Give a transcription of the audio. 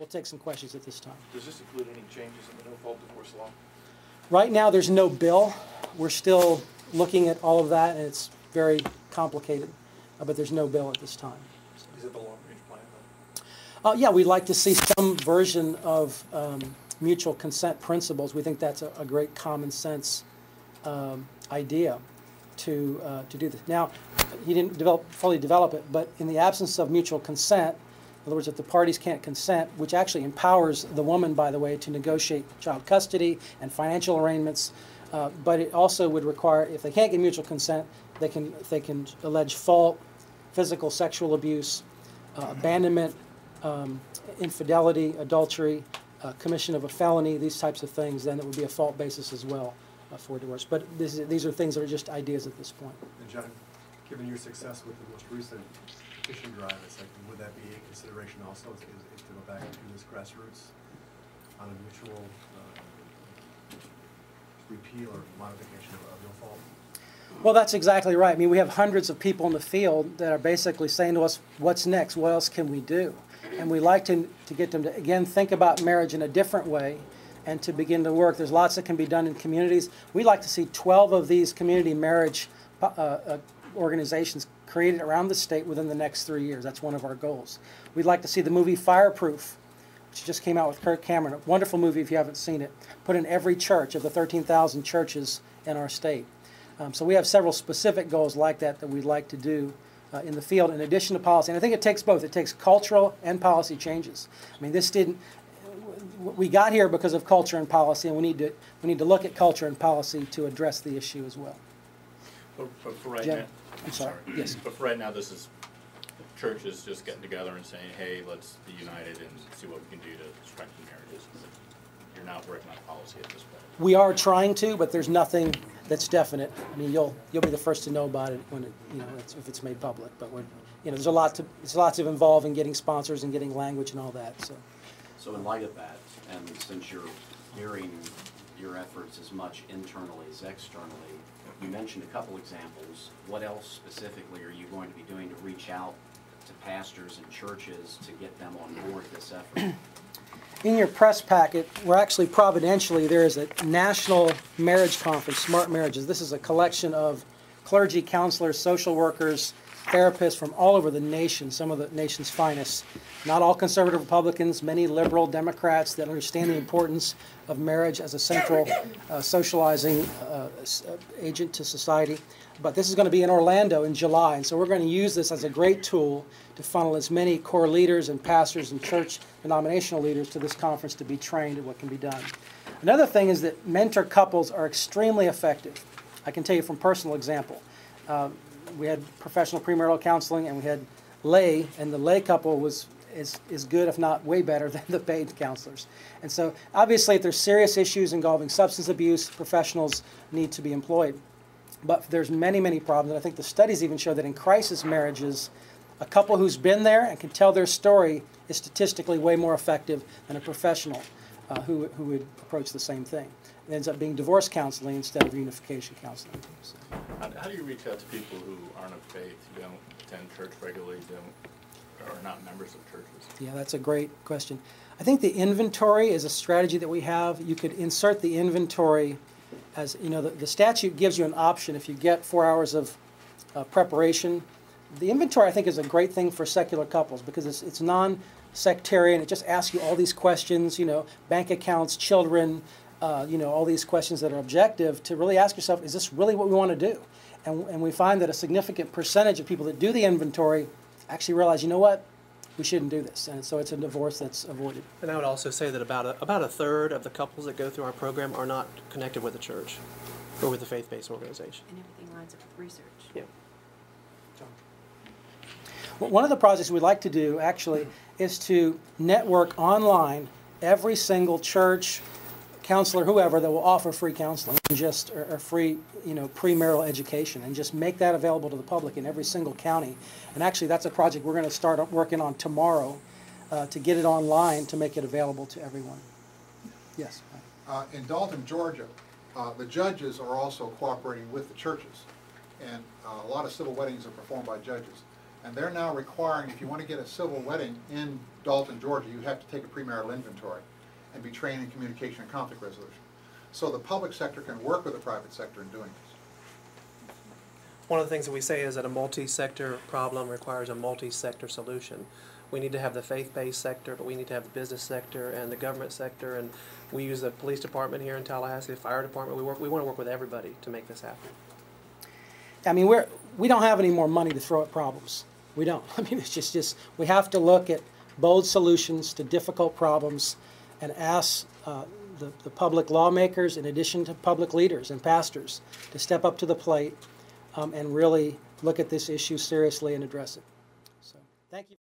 we'll take some questions at this time. Does this include any changes in the no-fault divorce law? Right now, there's no bill. We're still looking at all of that, and it's very complicated, but there's no bill at this time. Is it the long-range plan, though? Yeah, we'd like to see some version of mutual consent principles. We think that's a great common sense idea to do this. Now, he didn't fully develop it, but in the absence of mutual consent, in other words, if the parties can't consent, which actually empowers the woman, by the way, to negotiate child custody and financial arrangements, but it also would require, if they can't get mutual consent, they can allege fault, physical, sexual abuse, abandonment, infidelity, adultery, commission of a felony, these types of things. Then it would be a fault basis as well for divorce. But these are things that are just ideas at this point. And John, given your success with the most recent petition drive, it's like, would that be a consideration also, is to go back to this grassroots on a mutual repeal or modification of no fault? Well, that's exactly right. I mean, we have hundreds of people in the field that are basically saying to us, what's next? What else can we do? And we like to get them to, again, think about marriage in a different way and to begin to work. There's lots that can be done in communities. We'd like to see 12 of these community marriage organizations created around the state within the next 3 years. That's one of our goals. We'd like to see the movie Fireproof, which just came out with Kirk Cameron, a wonderful movie if you haven't seen it, put in every church of the 13,000 churches in our state. So we have several specific goals like that we'd like to do in the field in addition to policy. And I think it takes both. It takes cultural and policy changes. I mean, we got here because of culture and policy, and we need to look at culture and policy to address the issue as well. But for right Jen, now, I'm sorry. Yes. But for right now, this is churches just getting together and saying, "Hey, let's be united and see what we can do to strengthen marriages." You're not working on policy at this point. We are trying to, but there's nothing that's definite. I mean, you'll be the first to know about it when if it's made public. But there's lots of involved in getting sponsors and getting language and all that. So in light of that, and since you're gearing your efforts as much internally as externally, you mentioned a couple examples. What else specifically are you going to be doing to reach out to pastors and churches to get them on board this effort? In your press packet, we're actually providentially, there is a national marriage conference, Smart Marriages. This is a collection of clergy, counselors, social workers, therapists from all over the nation, some of the nation's finest. Not all conservative Republicans, many liberal Democrats that understand the importance of marriage as a central socializing agent to society. But this is going to be in Orlando in July, and so we're going to use this as a great tool to funnel as many core leaders and pastors and church denominational leaders to this conference to be trained in what can be done. Another thing is that mentor couples are extremely effective. I can tell you from personal example. We had professional premarital counseling and we had lay, and the lay couple is good, if not way better, than the paid counselors. And so obviously if there's serious issues involving substance abuse, professionals need to be employed. But there's many, many problems, and I think the studies even show that in crisis marriages, a couple who's been there and can tell their story is statistically way more effective than a professional who would approach the same thing. It ends up being divorce counseling instead of unification counseling. So. How do you reach out to people who aren't of faith, who don't attend church regularly, or are not members of churches? Yeah, that's a great question. I think the inventory is a strategy that we have. You could insert the inventory as, the statute gives you an option if you get 4 hours of preparation. The inventory, I think, is a great thing for secular couples because it's non-sectarian. It just asks you all these questions, bank accounts, children, all these questions that are objective to really ask yourself, is this really what we want to do? And we find that a significant percentage of people that do the inventory actually realize, you know what, we shouldn't do this. And so it's a divorce that's avoided. And I would also say that about a third of the couples that go through our program are not connected with the church or with a faith-based organization. And everything lines up with research. Yeah. Well, one of the projects we'd like to do, actually, is to network online every single church, counselor, whoever, that will offer free counseling or free, premarital education, and just make that available to the public in every single county. And actually, that's a project we're going to start working on tomorrow to get it online to make it available to everyone. Yes. In Dalton, Georgia, the judges are also cooperating with the churches, and a lot of civil weddings are performed by judges. And they're now requiring, if you want to get a civil wedding in Dalton, Georgia, you have to take a premarital inventory and be trained in communication and conflict resolution. So the public sector can work with the private sector in doing this. One of the things that we say is that a multi-sector problem requires a multi-sector solution. We need to have the faith-based sector, but we need to have the business sector and the government sector, and we use the police department here in Tallahassee, the fire department. We want to work with everybody to make this happen. I mean, we don't have any more money to throw at problems. We don't. I mean, it's just we have to look at bold solutions to difficult problems and ask the public lawmakers, in addition to public leaders and pastors, to step up to the plate and really look at this issue seriously and address it. So, thank you.